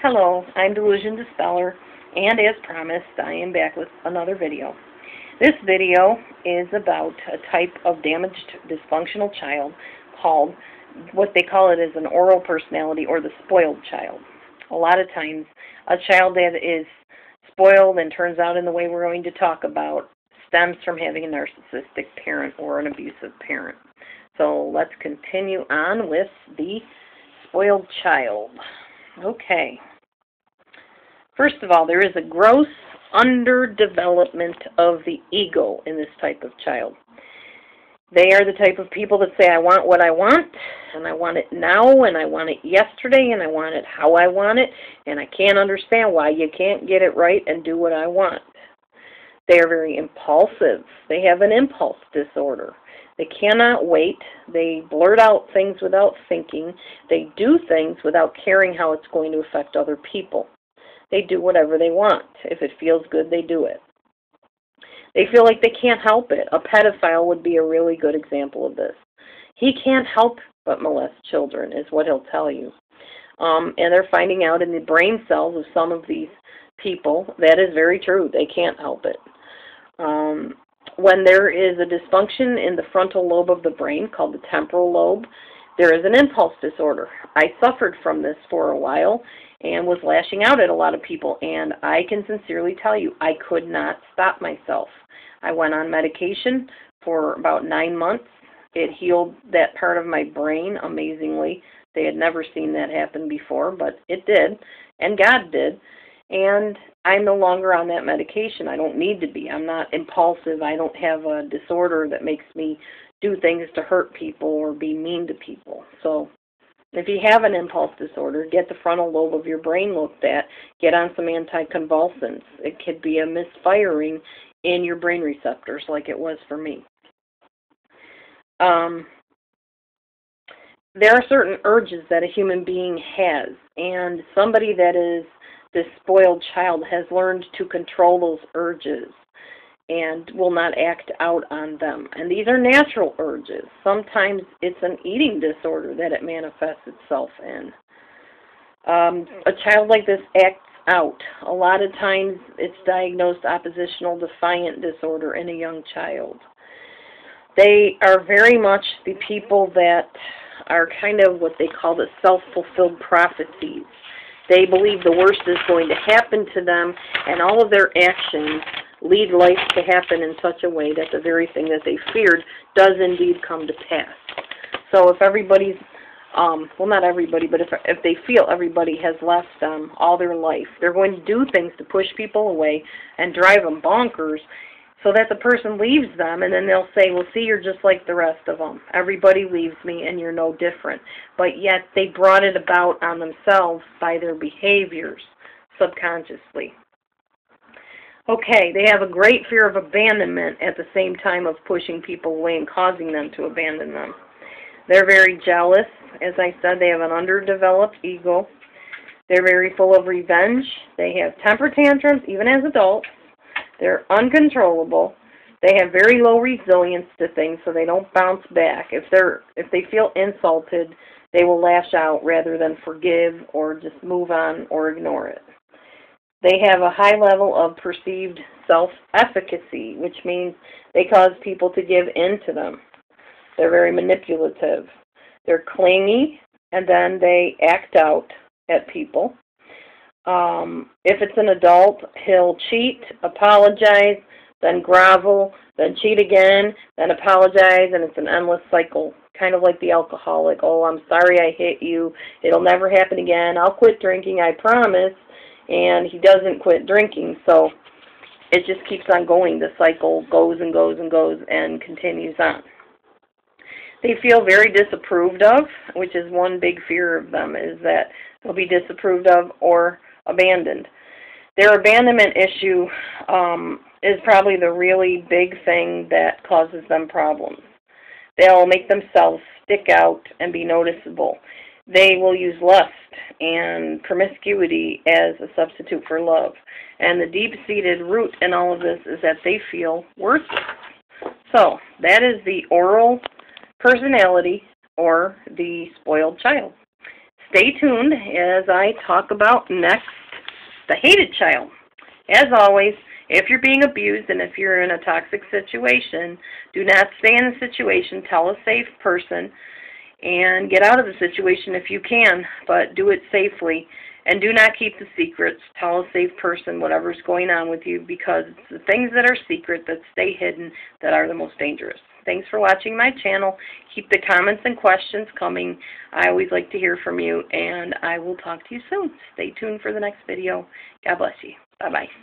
Hello, I'm Delusion Dispeller, and as promised, I am back with another video. This video is about a type of damaged, dysfunctional child called, what they call it is an oral personality, or the spoiled child. A lot of times, a child that is spoiled and turns out in the way we're going to talk about stems from having a narcissistic parent or an abusive parent. So let's continue on with the spoiled child. Okay. First of all, there is a gross underdevelopment of the ego in this type of child. They are the type of people that say, I want what I want, and I want it now, and I want it yesterday, and I want it how I want it, and I can't understand why you can't get it right and do what I want. They are very impulsive. They have an impulse disorder. They cannot wait. They blurt out things without thinking. They do things without caring how it's going to affect other people. They do whatever they want. If it feels good, they do it. They feel like they can't help it. A pedophile would be a really good example of this. He can't help but molest children, is what he'll tell you. And they're finding out in the brain cells of some of these people that is very true. They can't help it. When there is a dysfunction in the frontal lobe of the brain called the temporal lobe, there is an impulse disorder. I suffered from this for a while and was lashing out at a lot of people, and I can sincerely tell you, I could not stop myself. I went on medication for about 9 months. It healed that part of my brain amazingly. They had never seen that happen before, but it did, and God did. And I'm no longer on that medication. I don't need to be. I'm not impulsive. I don't have a disorder that makes me do things to hurt people or be mean to people. So if you have an impulse disorder, get the frontal lobe of your brain looked at. Get on some anticonvulsants. It could be a misfiring in your brain receptors like it was for me. There are certain urges that a human being has, and somebody that is this spoiled child has learned to control those urges and will not act out on them. And these are natural urges. Sometimes it's an eating disorder that it manifests itself in. A child like this acts out. A lot of times it's diagnosed oppositional defiant disorder in a young child. They are very much the people that are kind of what they call the self-fulfilled prophecies. They believe the worst is going to happen to them, and all of their actions lead life to happen in such a way that the very thing that they feared does indeed come to pass. So if everybody's, well, not everybody, but if they feel everybody has left them all their life, they're going to do things to push people away and drive them bonkers so that the person leaves them, and then they'll say, well, see, you're just like the rest of them. Everybody leaves me, and you're no different. But yet they brought it about on themselves by their behaviors subconsciously. Okay, they have a great fear of abandonment at the same time of pushing people away and causing them to abandon them. They're very jealous. As I said, they have an underdeveloped ego. They're very full of revenge. They have temper tantrums, even as adults. They're uncontrollable. They have very low resilience to things, so they don't bounce back. If they feel insulted, they will lash out rather than forgive or just move on or ignore it. They have a high level of perceived self-efficacy, which means they cause people to give in to them. They're very manipulative. They're clingy, and then they act out at people. If it's an adult, he'll cheat, apologize, then grovel, then cheat again, then apologize, and it's an endless cycle, kind of like the alcoholic. Oh, I'm sorry I hit you. It'll never happen again. I'll quit drinking, I promise. And he doesn't quit drinking, so it just keeps on going. The cycle goes and goes and goes and continues on. They feel very disapproved of, which is one big fear of them, is that they'll be disapproved of or abandoned. Their abandonment issue is probably the really big thing that causes them problems. They'll make themselves stick out and be noticeable. They will use lust and promiscuity as a substitute for love. And the deep-seated root in all of this is that they feel worthless. So that is the oral personality or the spoiled child. stay tuned as I talk about next the hated child. As always, if you're being abused and if you're in a toxic situation, do not stay in the situation. Tell a safe person and get out of the situation if you can, but do it safely. And do not keep the secrets. Tell a safe person whatever's going on with you, because it's the things that are secret, that stay hidden, that are the most dangerous. Thanks for watching my channel. Keep the comments and questions coming. I always like to hear from you, and I will talk to you soon. Stay tuned for the next video. God bless you. Bye-bye.